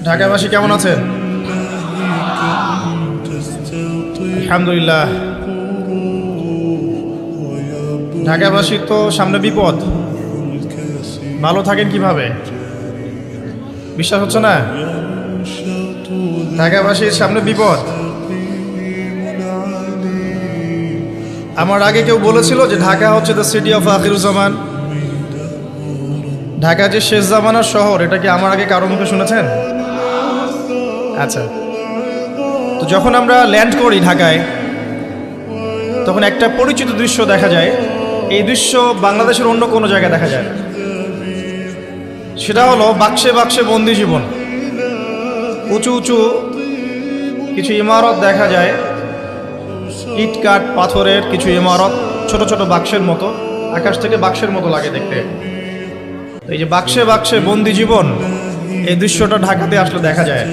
ঢাকাবাসী কেমন আছেন? আলহামদুলিল্লাহ। ঢাকাবাসীর তো সামনে বিপদ, ভালো থাকেন কিভাবে? বিশ্বাস হচ্ছে না? ঢাকাবাসীর সামনে বিপদ। আমার আগে কেউ বলেছিল যে ঢাকা হচ্ছে the city of Akhiruzzaman, Dhaka যে শেষ জামানার শহর, এটা কি আমার আগে কারো মুখে শুনেছেন? আচ্ছা, তো যখন আমরা ল্যান্ড করি ঢাকায়, তখন একটা পরিচিত দৃশ্য দেখা যায়। এই দৃশ্য বাংলাদেশের অন্য কোনো জায়গায় দেখা যায় না। সেটা হলো বাক্সে বাক্সে বন্দি জীবন। উঁচু উঁচু কিছু ইমারত দেখা যায়, ইট কাঠ পাথরের কিছু ইমারত, ছোট ছোট বাক্সের মতো, আকাশ থেকে বাক্সের মতো লাগে দেখতে। এই যে বাক্সে বাক্সে বন্দি জীবন, এই দৃশ্যটা ঢাকাতে আসলে দেখা যায়।